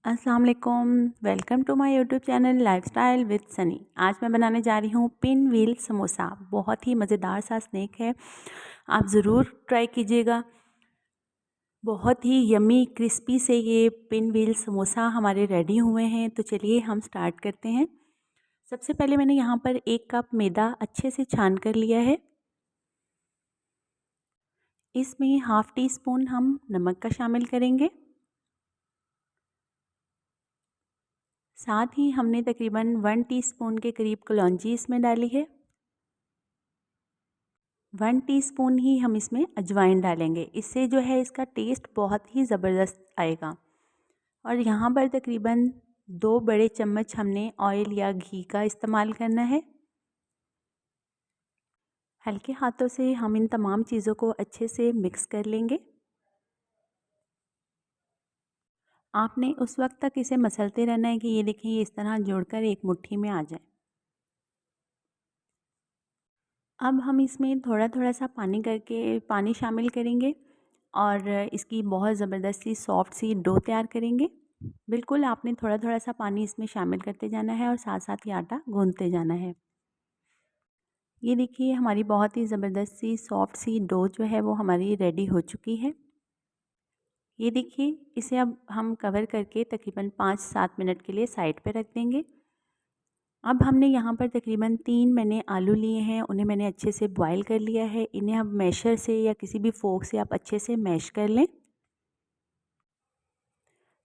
अस्सलाम वालेकुम। Welcome to my YouTube channel lifestyle with Sunny. आज मैं बनाने जा रही हूँ पिन व्हील समोसा। बहुत ही मज़ेदार सा स्नैक है, आप ज़रूर ट्राई कीजिएगा। बहुत ही यमी क्रिस्पी से ये पिन व्हील समोसा हमारे रेडी हुए हैं। तो चलिए हम स्टार्ट करते हैं। सबसे पहले मैंने यहाँ पर 1 कप मैदा अच्छे से छान कर लिया है। इसमें हाफ़ टी स्पून हम नमक का शामिल करेंगे। साथ ही हमने तकरीबन 1 टीस्पून के करीब कलौंजी इसमें डाली है। 1 टीस्पून ही हम इसमें अजवाइन डालेंगे। इससे जो है इसका टेस्ट बहुत ही ज़बरदस्त आएगा। और यहाँ पर तकरीबन 2 बड़े चम्मच हमने ऑयल या घी का इस्तेमाल करना है। हल्के हाथों से हम इन तमाम चीज़ों को अच्छे से मिक्स कर लेंगे। आपने उस वक्त तक इसे मसलते रहना है कि ये देखिए इस तरह जोड़कर एक मुट्ठी में आ जाए। अब हम इसमें थोड़ा थोड़ा सा पानी शामिल करेंगे और इसकी बहुत ज़बरदस्त सी सॉफ्ट सी डो तैयार करेंगे। बिल्कुल आपने थोड़ा थोड़ा सा पानी इसमें शामिल करते जाना है और साथ साथ ये आटा गूंथते जाना है। ये देखिए हमारी बहुत ही ज़बरदस्त सी सॉफ्ट सी डो जो है वो हमारी रेडी हो चुकी है। ये देखिए इसे अब हम कवर करके तकरीबन 5-7 मिनट के लिए साइड पे रख देंगे। अब हमने यहाँ पर तकरीबन 3 मैंने आलू लिए हैं, उन्हें मैंने अच्छे से बॉईल कर लिया है। इन्हें अब मैशर से या किसी भी फोर्क से आप अच्छे से मैश कर लें।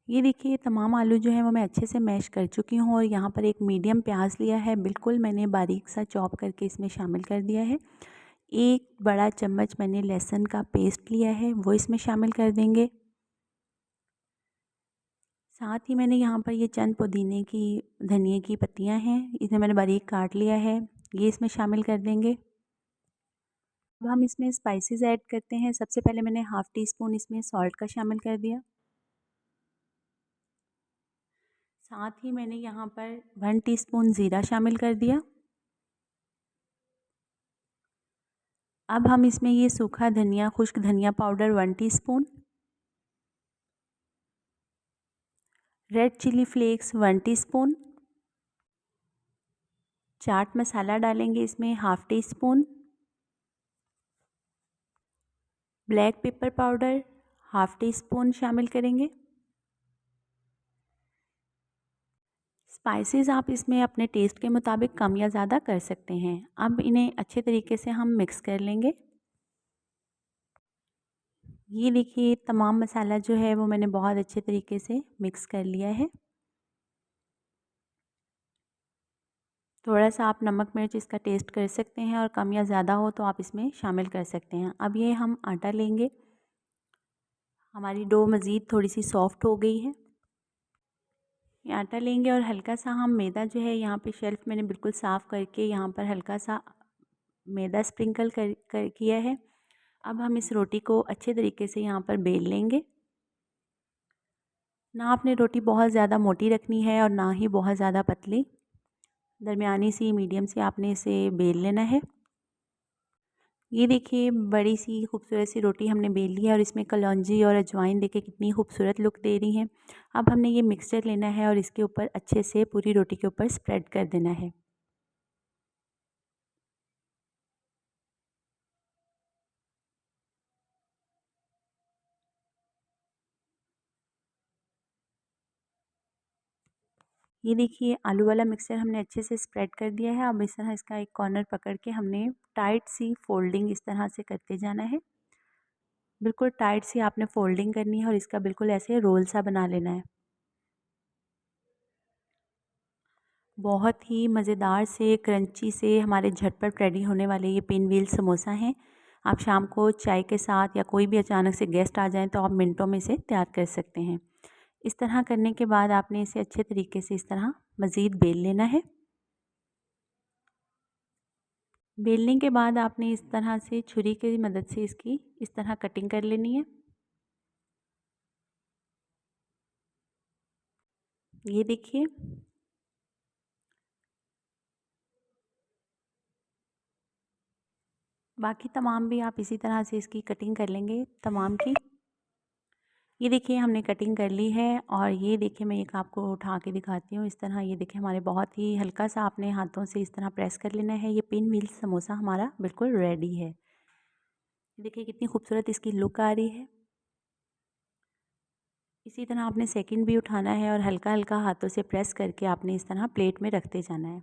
ये देखिए तमाम आलू जो है वो मैं अच्छे से मैश कर चुकी हूँ और यहाँ पर एक मीडियम प्याज लिया है, बिल्कुल मैंने बारीक सा चॉप करके इसमें शामिल कर दिया है। 1 बड़ा चम्मच मैंने लहसुन का पेस्ट लिया है, वो इसमें शामिल कर देंगे। साथ ही मैंने यहाँ पर ये चंद पुदीने की धनिए की पत्तियाँ हैं, इन्हें मैंने बारीक काट लिया है, ये इसमें शामिल कर देंगे। अब हम इसमें स्पाइसेस ऐड करते हैं। सबसे पहले मैंने हाफ़ टी स्पून इसमें सॉल्ट का शामिल कर दिया। साथ ही मैंने यहाँ पर 1 टीस्पून ज़ीरा शामिल कर दिया। अब हम इसमें ये सूखा धनिया, खुश्क धनिया powder 1 teaspoon, red chilli flakes 1 teaspoon, chaat masala डालेंगे इसमें half teaspoon, black pepper powder half teaspoon शामिल करेंगे। स्पाइसेस आप इसमें अपने टेस्ट के मुताबिक कम या ज़्यादा कर सकते हैं। अब इन्हें अच्छे तरीके से हम मिक्स कर लेंगे। ये देखिए तमाम मसाला जो है वो मैंने बहुत अच्छे तरीके से मिक्स कर लिया है। थोड़ा सा आप नमक मिर्च इसका टेस्ट कर सकते हैं और कम या ज़्यादा हो तो आप इसमें शामिल कर सकते हैं। अब ये हम आटा लेंगे। हमारी डो मज़ीद थोड़ी सी सॉफ्ट हो गई है। ये आटा लेंगे और हल्का सा हम मैदा जो है यहाँ पे शेल्फ मैंने बिल्कुल साफ़ करके यहाँ पर हल्का सा मैदा स्प्रिंकल कर किया है। अब हम इस रोटी को अच्छे तरीके से यहाँ पर बेल लेंगे। ना आपने रोटी बहुत ज़्यादा मोटी रखनी है और ना ही बहुत ज़्यादा पतली, दरमियानी सी मीडियम से आपने इसे बेल लेना है। ये देखिए बड़ी सी खूबसूरत सी रोटी हमने बेल ली है और इसमें कलौंजी और अजवाइन देखिए कितनी खूबसूरत लुक दे रही हैं। अब हमने ये मिक्सचर लेना है और इसके ऊपर अच्छे से पूरी रोटी के ऊपर स्प्रेड कर देना है। ये देखिए आलू वाला मिक्सचर हमने अच्छे से स्प्रेड कर दिया है। अब इस तरह इसका एक कॉर्नर पकड़ के हमने टाइट सी फोल्डिंग इस तरह से करते जाना है। बिल्कुल टाइट सी आपने फोल्डिंग करनी है और इसका बिल्कुल ऐसे रोल सा बना लेना है। बहुत ही मज़ेदार से क्रंची से हमारे झटपट रेडी होने वाले ये पिन व्हील समोसा हैं। आप शाम को चाय के साथ या कोई भी अचानक से गेस्ट आ जाएँ तो आप मिनटों में इसे तैयार कर सकते हैं। इस तरह करने के बाद आपने इसे अच्छे तरीके से इस तरह मज़ीद बेल लेना है। बेलने के बाद आपने इस तरह से छुरी की मदद से इसकी इस तरह कटिंग कर लेनी है। ये देखिए बाकी तमाम भी आप इसी तरह से इसकी कटिंग कर लेंगे तमाम की। ये देखिए हमने कटिंग कर ली है और ये देखिए मैं एक आपको उठा के दिखाती हूँ इस तरह। ये देखिए हमारे बहुत ही हल्का सा आपने हाथों से इस तरह प्रेस कर लेना है। ये पिन व्हील समोसा हमारा बिल्कुल रेडी है। देखिए कितनी खूबसूरत इसकी लुक आ रही है। इसी तरह आपने सेकंड भी उठाना है और हल्का हल्का हाथों से प्रेस करके आपने इस तरह प्लेट में रखते जाना है।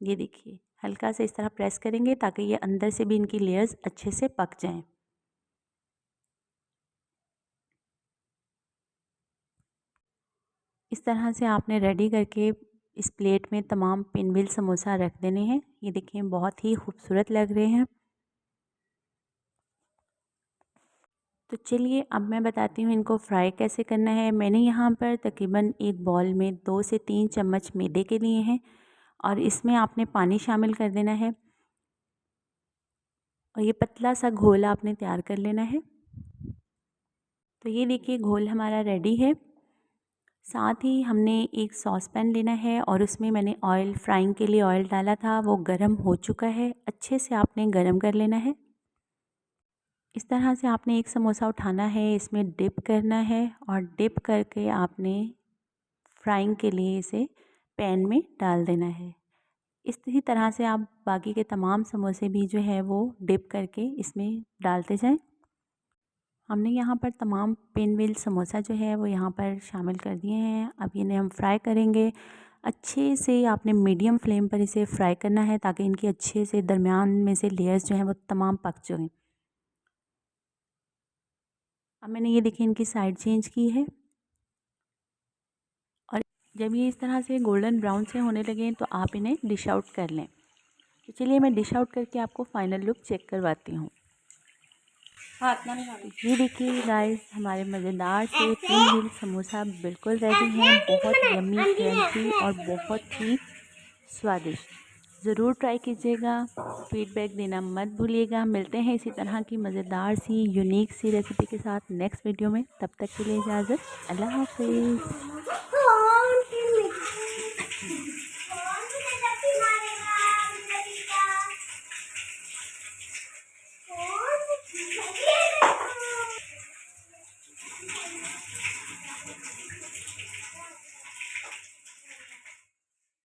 ये देखिए हल्का से इस तरह प्रेस करेंगे ताकि ये अंदर से भी इनकी लेयर्स अच्छे से पक जाएं। इस तरह से आपने रेडी करके इस प्लेट में तमाम पिनव्हील समोसा रख देने हैं। ये देखिए बहुत ही खूबसूरत लग रहे हैं। तो चलिए अब मैं बताती हूँ इनको फ्राई कैसे करना है। मैंने यहाँ पर तकरीबन एक बॉल में 2 से 3 चम्मच मैदे के लिए हैं और इसमें आपने पानी शामिल कर देना है और ये पतला सा घोल आपने तैयार कर लेना है। तो ये देखिए घोल हमारा रेडी है। साथ ही हमने एक सॉस पैन लेना है और उसमें मैंने ऑयल फ्राइंग के लिए ऑयल डाला था, वो गरम हो चुका है। अच्छे से आपने गरम कर लेना है। इस तरह से आपने एक समोसा उठाना है, इसमें डिप करना है और डिप करके आपने फ्राइंग के लिए इसे पैन में डाल देना है। इसी तरह से आप बाकी के तमाम समोसे भी जो है वो डिप करके इसमें डालते जाएं। हमने यहाँ पर तमाम पिन व्हील समोसा जो है वो यहाँ पर शामिल कर दिए हैं। अब इन्हें हम फ्राई करेंगे। अच्छे से आपने मीडियम फ्लेम पर इसे फ्राई करना है ताकि इनकी अच्छे से दरमियान में से लेयर्स जो हैं वो तमाम पक जाएं। अब मैंने ये देखिए इनकी साइड चेंज की है और जब ये इस तरह से गोल्डन ब्राउन से होने लगें तो आप इन्हें डिश आउट कर लें। तो चलिए मैं डिश आउट करके आपको फ़ाइनल लुक चेक करवाती हूँ। ये देखिए गाइस हमारे मज़ेदार से पिन व्हील समोसा बिल्कुल रेडी हैं। बहुत यम्मी, क्रंची और बहुत ही स्वादिष्ट। ज़रूर ट्राई कीजिएगा। फीडबैक देना मत भूलिएगा। मिलते हैं इसी तरह की मज़ेदार सी यूनिक सी रेसिपी के साथ नेक्स्ट वीडियो में। तब तक के लिए इजाज़त। अल्लाह हाफ़िज़।